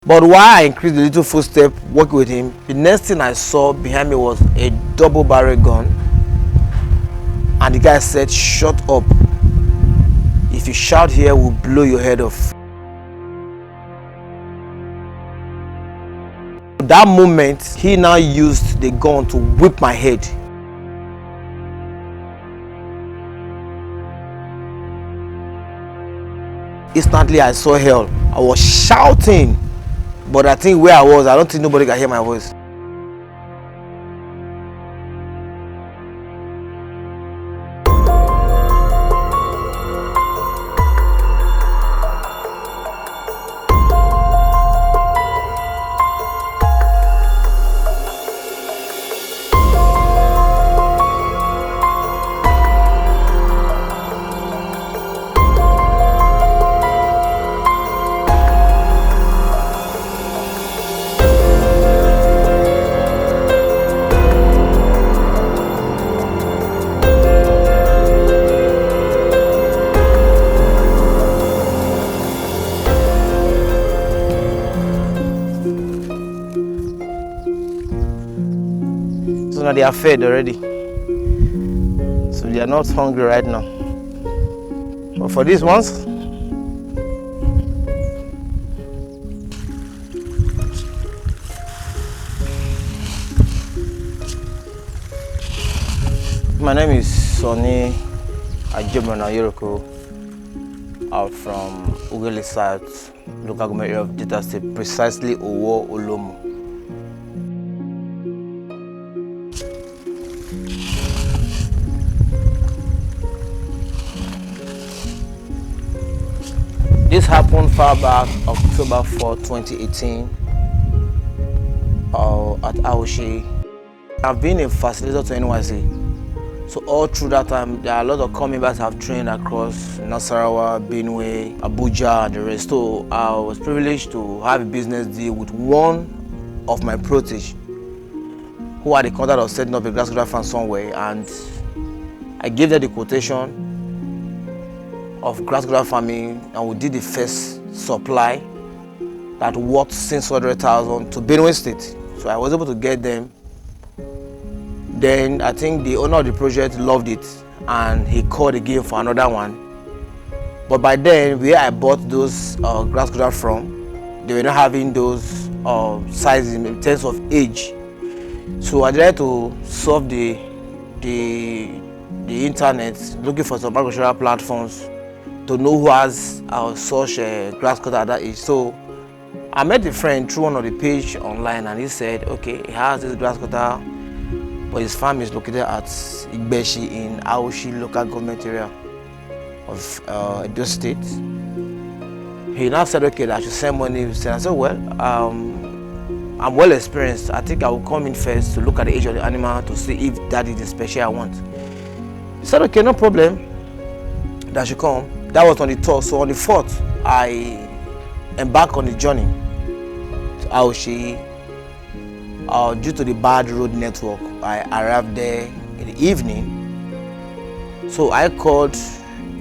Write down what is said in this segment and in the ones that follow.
But while I increased the little footstep working with him, the next thing I saw behind me was a double barrel gun, and the guy said, "Shut up. If you shout here, we'll blow your head off." At that moment, he now used the gun to whip my head. Instantly, I saw hell. I was shouting, but I think where I don't think nobody can hear my voice. So now they are fed already, so they are not hungry right now. But for these ones, my name is Sonny Ajimona Yoroko. I'm from Ughelli South, local government area of Delta State, precisely Owo Olomo. This happened far back, October 4, 2018, at Aoshi. I've been a facilitator to NYC. So all through that time, there are a lot of corps members have trained across Nasarawa, Benue, Abuja, and the rest. So I was privileged to have a business deal with one of my proteges who had the contact of setting up a grasscutter farm somewhere, and I gave them the quotation of grasscutter farming, and we did the first supply that worth 600,000 to Benue State. So I was able to get them. Then I think the owner of the project loved it, and he called again for another one. But by then, where I bought those grasscutter from, they were not having those sizes in terms of age. So I tried to solve the internet, looking for some agricultural platforms to know who has such a grasscutter at that age. So I met a friend through one of the page online, and he said, okay, he has this grasscutter, but his farm is located at Igbeshi in Aoshi local government area of Edo State. He now said, okay, that I should send money. I said, well, I'm well experienced. I think I will come in first to look at the age of the animal to see if that is the species I want. He said, okay, no problem, that should come. That was on the 3rd. So on the 4th, I embarked on the journey to Aoshi. Due to the bad road network, I arrived there in the evening. So I called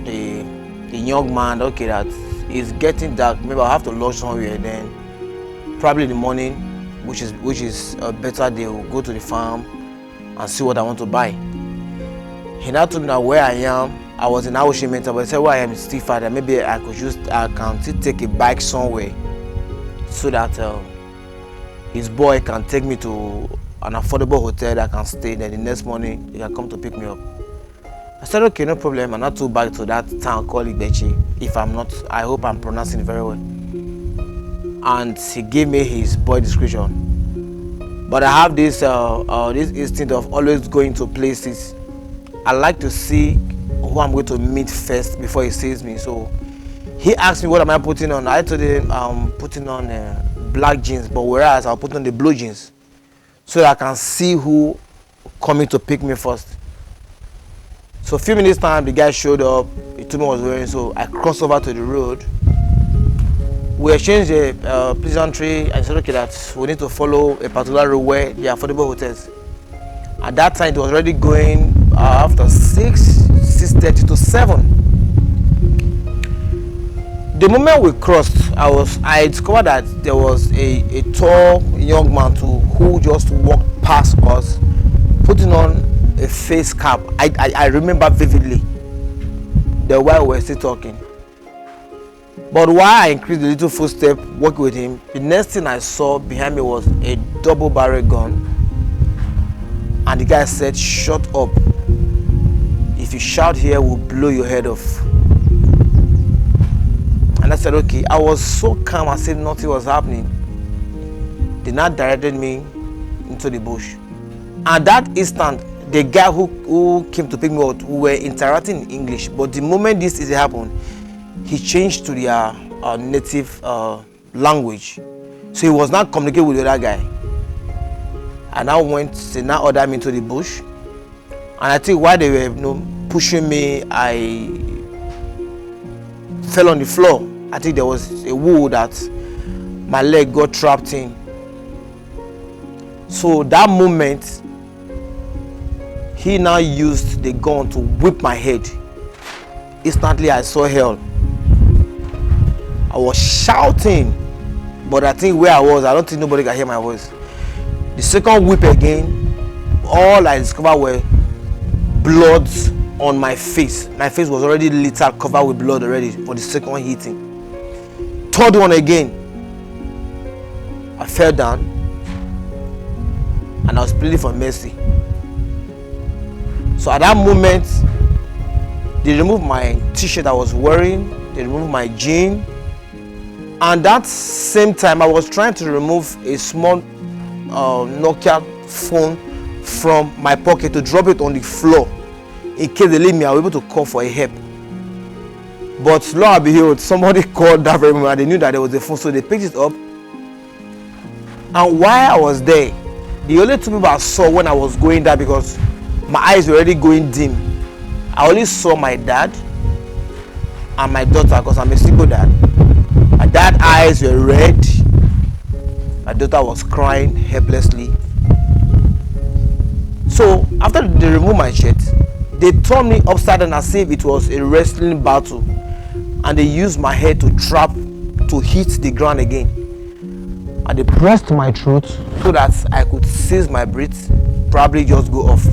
the young man, okay, that it's getting dark, maybe I'll have to lodge somewhere, then probably in the morning, which is a better day, we'll go to the farm and see what I want to buy. He now told me that where I am, I was in Aoshi Mentor, but he said where I am is still far, that maybe I can still take a bike somewhere so that his boy can take me to an affordable hotel that I can stay. Then the next morning he can come to pick me up. I said, okay, no problem. I'm not too back to that town called Igbechi. If I'm not, I hope I'm pronouncing it very well. And he gave me his boy description. But I have this instinct of always going to places. I like to see who I'm going to meet first before he sees me. So he asked me what am I putting on. I told him I'm putting on black jeans, but whereas I'll put on the blue jeans so that I can see who coming to pick me first. So a few minutes time, the guy showed up. He told me what I was wearing, so I crossed over to the road. We exchanged a pleasantry. I said, okay, that we need to follow a particular road where the affordable hotels. At that time, it was already going after 6:30 to 7. The moment we crossed, I discovered that there was a tall young man too who just walked past us, putting on a face cap. I remember vividly the while we were still talking. But while I increased the little footstep walking with him, the next thing I saw behind me was a double barrel gun, and the guy said, "Shut up. If you shout here, we'll blow your head off." And I said, okay. I was so calm, I said nothing was happening. They now directed me into the bush. At that instant, the guy who came to pick me up, we were interacting in English, but the moment this happened, he changed to their native language. So he was not communicating with the other guy. And they now ordered me into the bush. And I think while they were pushing me, I fell on the floor. I think there was a wood that my leg got trapped in. So that moment, he now used the gun to whip my head. Instantly I saw hell. I was shouting, but I think where I was, I don't think nobody can hear my voice. The second whip again, all I discovered were bloods on my face. My face was already littered, covered with blood already for the second hitting. Third one again, I fell down and I was pleading for mercy. So at that moment, they removed my t-shirt I was wearing, they removed my jean, and that same time I was trying to remove a small Nokia phone from my pocket to drop it on the floor in case they leave me. I was able to call for a help. But lo and behold, somebody called that very moment. They knew that there was a phone, so they picked it up. And while I was there, the only two people I saw when I was going there, because my eyes were already going dim, I only saw my dad and my daughter, because I'm a single dad. My dad's eyes were red. My daughter was crying helplessly. So after they removed my shirt, they turned me upside down as if it was a wrestling battle, and they used my head to hit the ground again. And they pressed my throat so that I could seize my breath, probably just go off.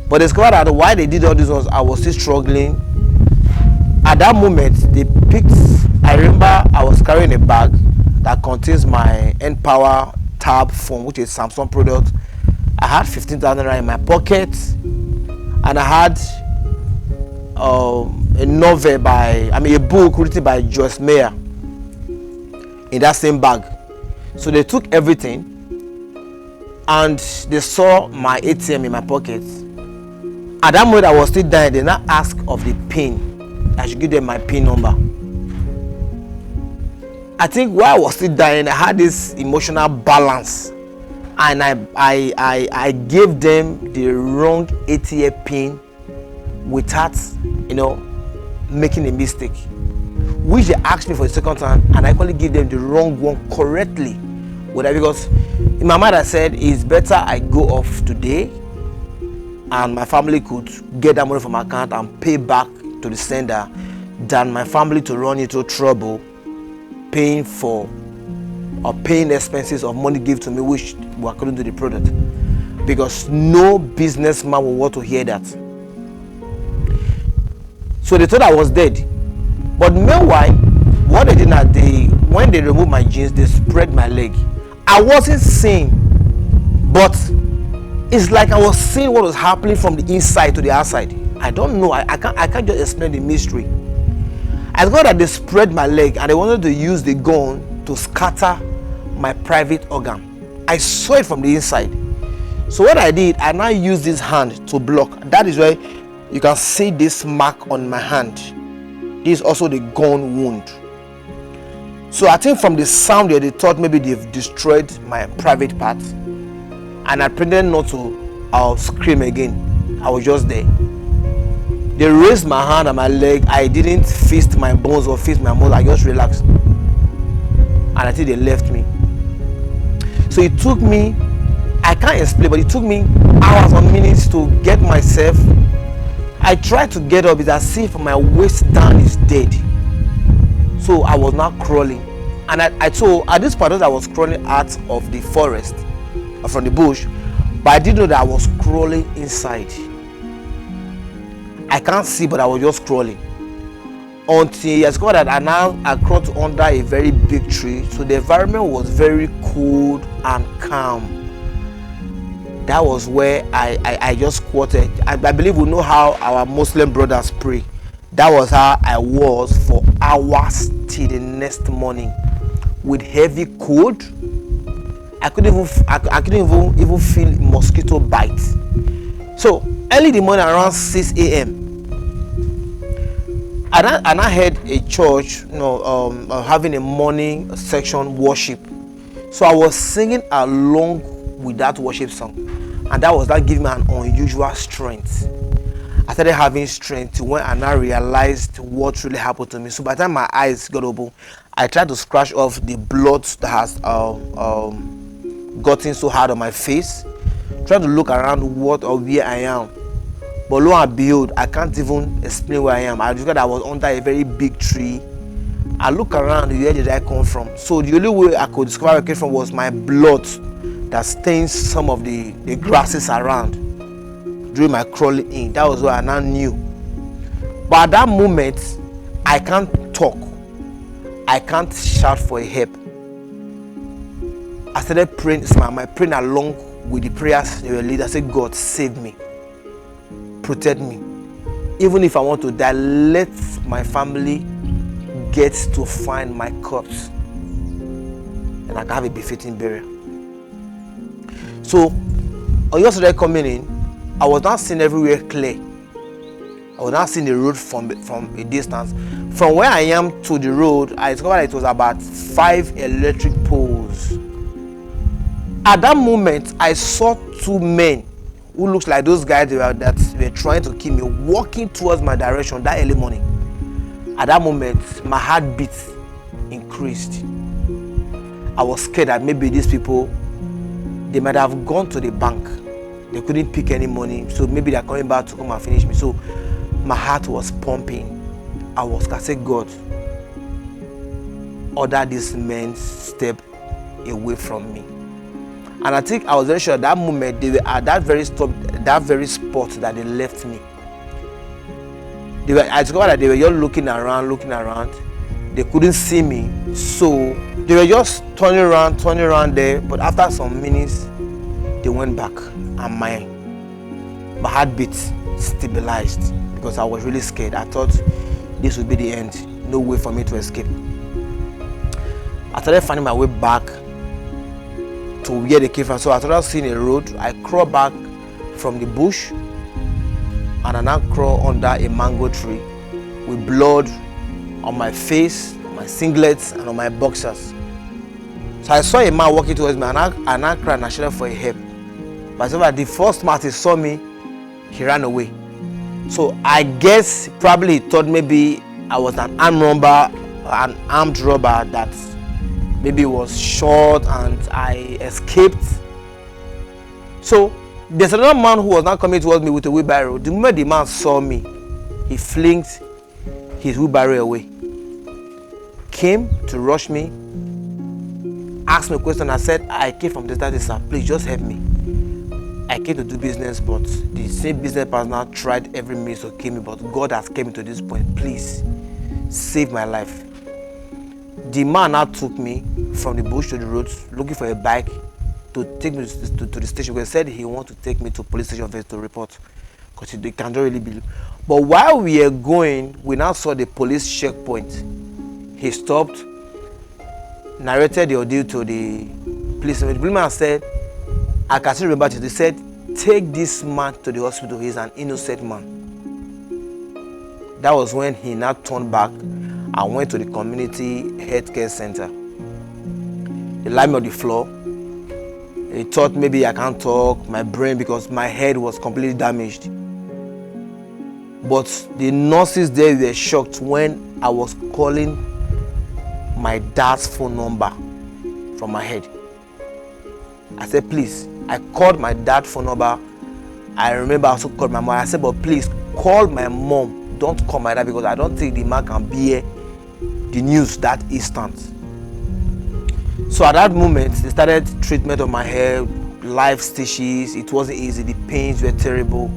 But they discovered that while they did all these ones, I was still struggling. At that moment, I remember I was carrying a bag that contains my N-Power Tab phone, which is Samsung product. I had 15,000 Rand in my pocket, and I had a novel a book written by Joyce Meyer in that same bag. So they took everything, and they saw my ATM in my pocket. At that moment I was still dying. They now asked of the PIN. I should give them my PIN number. I think while I was still dying, I had this emotional balance, and I gave them the wrong ATM PIN without making a mistake, which they asked me for the second time, and I actually gave them the wrong one correctly. Because in my mind I said it's better I go off today and my family could get that money from my account and pay back to the sender than my family to run into trouble paying expenses of money given to me which were according to the product, because no businessman will want to hear that. So they thought I was dead. But meanwhile, what they did when they removed my jeans, they spread my leg. I wasn't seeing, but it's like I was seeing what was happening from the inside to the outside. I don't know. I can't just explain the mystery. I thought that they spread my leg and they wanted to use the gun to scatter my private organ. I saw it from the inside. So what I did, I now used this hand to block. That is why you can see this mark on my hand. This is also the gun wound. So I think from the sound there, they thought maybe they've destroyed my private part, and I pretended not to scream again. I was just there. They raised my hand and my leg. I didn't fist my bones or fist my muscles. I just relaxed, and I think they left me. So it took me, I can't explain, but it took me hours or minutes to get myself. I tried to get up. It's as if my waist down is dead. So I was now crawling, and I told at this point I was crawling out of the forest, from the bush, but I didn't know that I was crawling inside. I can't see, but I was just crawling until I discovered that I crawled under a very big tree. So the environment was very cold and calm. That was where I just quoted. I believe we know how our Muslim brothers pray. That was how I was for hours till the next morning, with heavy cold. I couldn't even feel mosquito bites. So early in the morning, around 6 a.m., and I heard a church, having a morning section worship. So I was singing along with that worship song, and that gave me an unusual strength. I started having strength when I now realized what really happened to me. So by the time my eyes got open, I tried to scratch off the blood that has gotten so hard on my face, trying to look around what or where I am. But lo and behold, I can't even explain where I am. I discovered I was under a very big tree. I look around, where did I come from? So the only way I could discover where I came from was my blood that stains some of the grasses around during my crawling in. That was where I now knew. But at that moment, I can't talk. I can't shout for help. I started praying, praying along with the prayers they were leading. I said, God, save me. Protect me. Even if I want to die, let my family get to find my corpse, and I can have a befitting burial. So, on yesterday coming in, I was not seeing everywhere clear. I was not seeing the road from a distance. From where I am to the road, I discovered it was about 5 electric poles. At that moment, I saw 2 men who looks like those guys that were trying to kill me, walking towards my direction that early morning. At that moment, my heartbeat increased. I was scared that maybe these people, they might have gone to the bank. They couldn't pick any money, so maybe they're coming back to come and finish me. So my heart was pumping. I said, God, order these men step away from me. And I think I was very sure at that moment they were at that very spot that they left me. I discovered that they were just looking around. They couldn't see me, so they were just turning around there. But after some minutes, they went back, and my heartbeat stabilized because I was really scared. I thought this would be the end. No way for me to escape. I started finding my way back to where they came from. So I started seeing a road. I crawled back from the bush, and I now crawl under a mango tree with blood on my face, my singlets, and on my boxers. So I saw a man walking towards me, and I cried and I shouted for help. But the first man he saw me, he ran away. So I guess probably he thought maybe I was an armed robber that maybe was shot and I escaped. So there's another man who was now coming towards me with a wheelbarrow. The moment the man saw me, he flinged his wheelbarrow away, came to rush me, asked me a question. I said, I came from this sir, please just help me. I came to do business, but the same business partner tried every means to kill me, but God has kept me to this point. Please save my life. The man now took me from the bush to the road, looking for a bike to take me to the station. He said he wanted to take me to police station first to report, because they can't really believe. But while we were going, we now saw the police checkpoint. He stopped, narrated the ordeal to the police. The policeman said, I can still remember it. They said, take this man to the hospital. He's an innocent man. That was when he now turned back and went to the community healthcare center. They laid me on the floor. He thought maybe I can't talk, my brain, because my head was completely damaged. But the nurses there were shocked when I was calling my dad's phone number from my head. I said, please. I called my dad's phone number. I remember I also called my mom. I said, but please call my mom. Don't call my dad, because I don't think the man can bear the news that instant. So at that moment, they started treatment of my hair, live stitches. It wasn't easy. The pains were terrible.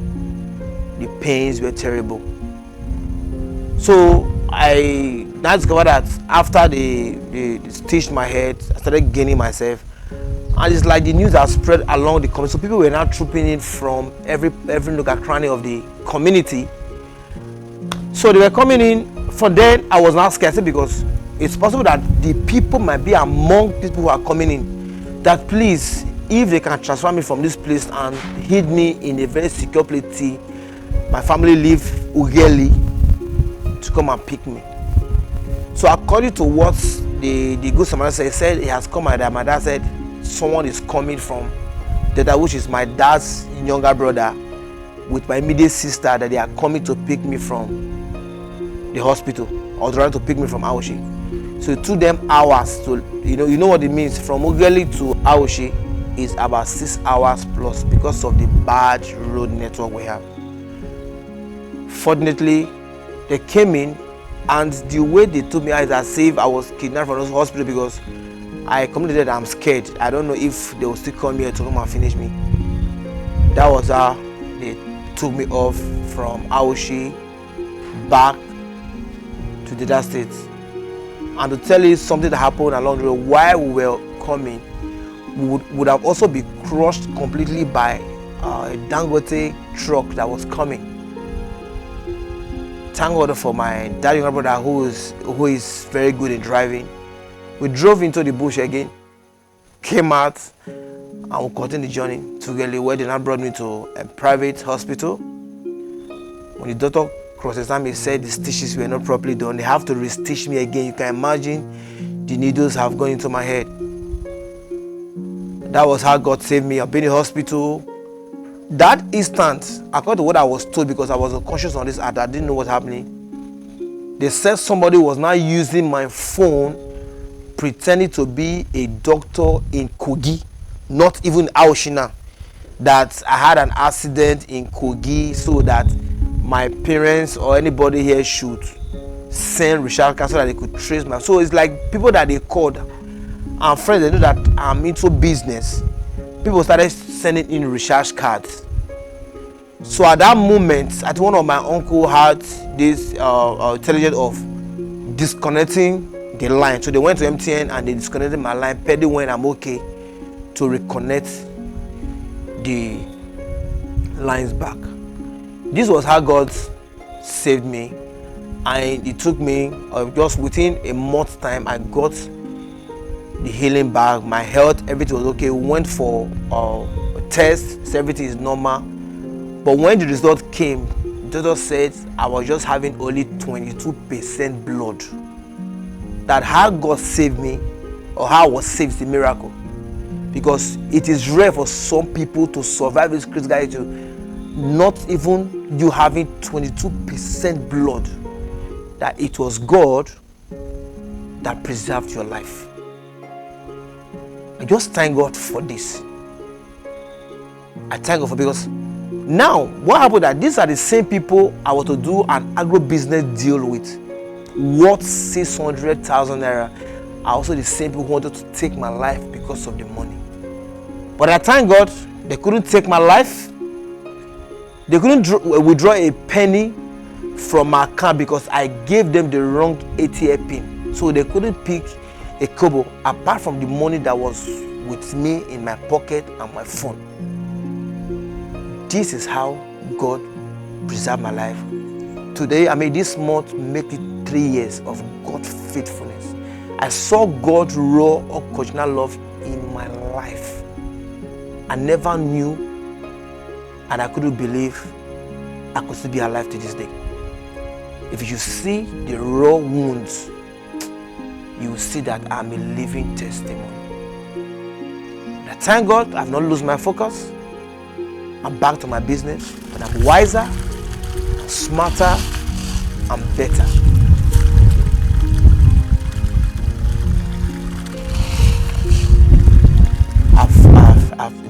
So I now discovered that after they stitched my head, I started gaining myself, and it's like the news has spread along the community. So people were now trooping in from every nook and cranny of the community. So they were coming in. For then, I was not scared because it's possible that the people might be among people who are coming in. That please, if they can transfer me from this place and hid me in a very secure place till my family leave Ughelli to come and pick me. So according to what the good Samaritan said, he has come. My dad said someone is coming from Dada, which is my dad's younger brother, with my immediate sister, that they are coming to pick me from the hospital, or trying to pick me from Aoshi. So it took them hours to, you know what it means. From Ughelli to Aoshi is about 6 hours plus because of the bad road network we have. Fortunately, they came in, and the way they took me out is as if I was kidnapped from the hospital, because I communicated that I'm scared. I don't know if they will still come here to come and finish me. That was how they took me off from Aoshi back to Delta State. And to tell you something that happened along the road while we were coming, we would have also been crushed completely by a Dangote truck that was coming. Thank God for my daddy younger brother who is very good in driving. We drove into the bush again, came out, and we continued the journey to Ughelli, where they now brought me to a private hospital. When the doctor cross-examined me, said the stitches were not properly done. They have to re-stitch me again. You can imagine the needles have gone into my head. That was how God saved me. I've been in the hospital. That instant, according to what I was told, because I was unconscious on this earth, I didn't know what was happening. They said somebody was now using my phone, pretending to be a doctor in Kogi, not even Aoshina, that I had an accident in Kogi, so that my parents or anybody here should send recharge card so that they could trace my. So it's like people that they called and friends, they know that I'm into business. People started sending in recharge cards. So at that moment, I think one of my uncle had this intelligence of disconnecting the line. So they went to MTN and they disconnected my line. Petty when I'm okay to reconnect the lines back. This was how God saved me, and it took me just within a month's time. I got the healing back. My health, everything was okay. We went for a test, so everything is normal. But when the result came, the doctor said I was just having only 22% blood. That how God saved me, or how I was saved, is a miracle. Because it is rare for some people to survive this critical issue. Not even you having 22% blood, that it was God that preserved your life. I just thank God for this. I thank God for, because now what happened that these are the same people I was to do an agro-business deal with, worth 600,000 naira, are also the same people who wanted to take my life because of the money. But I thank God they couldn't take my life. They couldn't withdraw a penny from my account because I gave them the wrong ATM pin. So they couldn't pick a kobo apart from the money that was with me in my pocket and my phone. This is how God preserved my life. Today, this month make it 3 years of God's faithfulness. I saw God raw unconditional love in my life. I never knew, and I couldn't believe I could still be alive to this day. If you see the raw wounds, you will see that I'm a living testimony. I thank God I've not lost my focus. I'm back to my business, but I'm wiser, smarter, and better.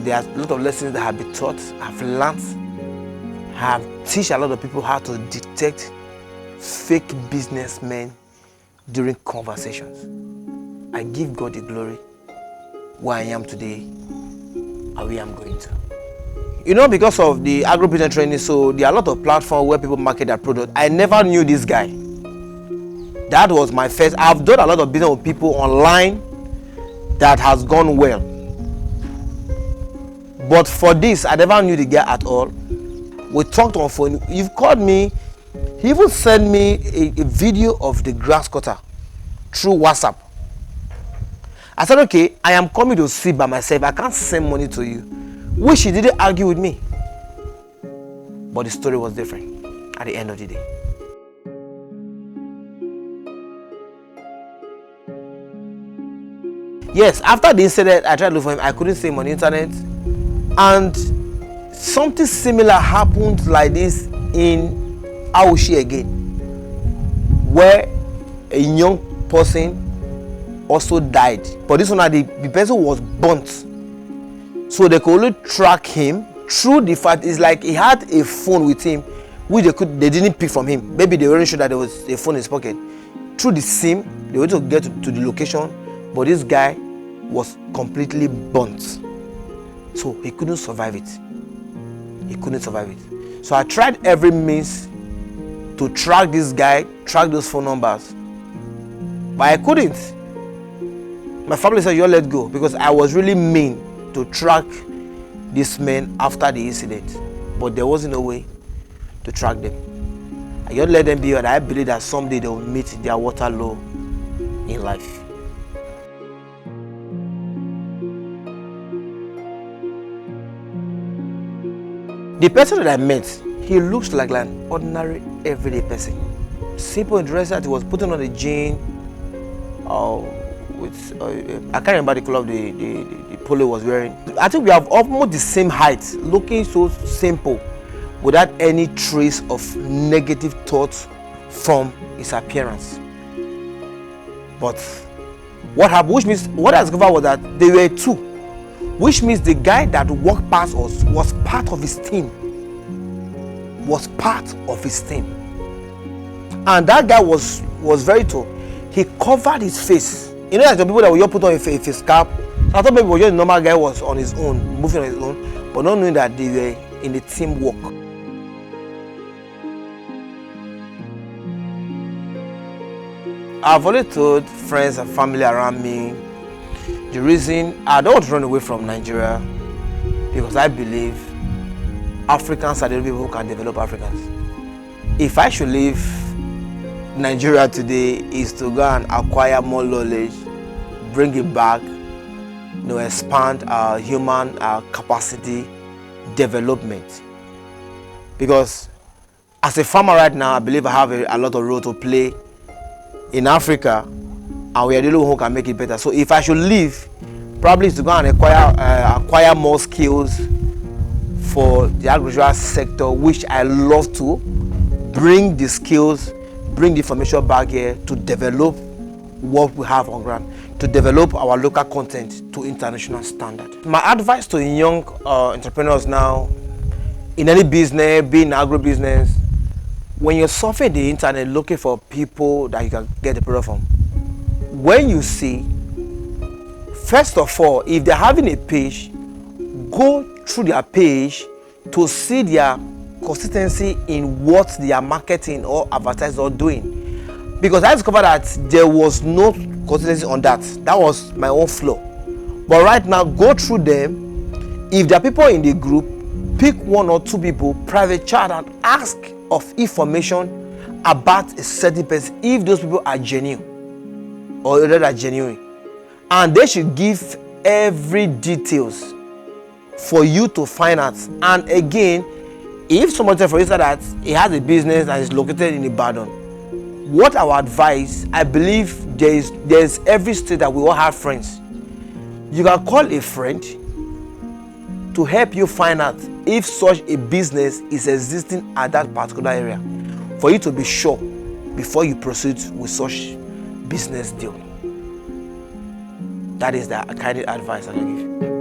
There's a lot of lessons that have been taught. I've learned. I have teach a lot of people how to detect fake businessmen during conversations. I give God the glory where I am today and where I'm going to. You know, because of the agro-business training, so there are a lot of platforms where people market their product. I never knew this guy. That was my first. I've done a lot of business with people online that has gone well. But for this, I never knew the guy at all. We talked on phone. You've called me. He even sent me a video of the grass cutter through WhatsApp. I said, okay, I am coming to see by myself. I can't send money to you. Which he didn't argue with me. But the story was different at the end of the day. Yes, after the incident, I tried to look for him. I couldn't see him on the internet. And something similar happened like this in Awushi again, where a young person also died. But this one, the person was burnt. So they could only track him through the fact it's like he had a phone with him, which they didn't pick from him. Maybe they weren't sure that there was a phone in his pocket. Through the SIM, they were able to get to the location, but this guy was completely burnt. So he couldn't survive it. He couldn't survive it. So I tried every means to track this guy, track those phone numbers, but I couldn't. My family said, "You let go," because I was really mean to track these men after the incident, but there wasn't a way to track them. I just let them be, and I believe that someday they will meet their Waterloo in life. The person that I met, he looks like an ordinary, everyday person. Simple and dressed that he was putting on a jean, I can't remember the color the polo was wearing. I think we have almost the same height, looking so simple, without any trace of negative thoughts from his appearance. But what happened, which means what I discovered was that they were two, which means the guy that walked past us was part of his team. Was part of his team. And that guy was very tall. He covered his face. You know, like the people that will put on a face cap. I thought maybe just a normal guy was on his own, moving on his own, but not knowing that they were in the teamwork. I've already told friends and family around me the reason I don't want to run away from Nigeria, because I believe Africans are the only people who can develop Africans. If I should leave Nigeria today, is to go and acquire more knowledge, bring it back, expand our human capacity development. Because as a farmer right now, I believe I have a lot of role to play in Africa, and we are the only one who can make it better. So if I should leave, probably is to go and acquire more skills for the agricultural sector, which I love to bring the skills, bring the information back here to develop what we have on ground, to develop our local content to international standard. My advice to young entrepreneurs now, in any business, be in agro-business, when you're surfing the internet looking for people that you can get the product from, when you see, first of all, if they're having a page, go through their page to see their consistency in what they are marketing or advertising or doing. Because I discovered that there was no consistency on that. That was my own flaw. But right now, go through them. If there are people in the group, pick one or two people, private chat, and ask of information about a certain person if those people are genuine or that are genuine. And they should give every details for you to find out. And again, if someone tells for instance that he has a business and is located in Ibadan, what I would advise, I believe there's every state that we all have friends. You can call a friend to help you find out if such a business is existing at that particular area, for you to be sure before you proceed with such business deal. That is the kind of advice I can give.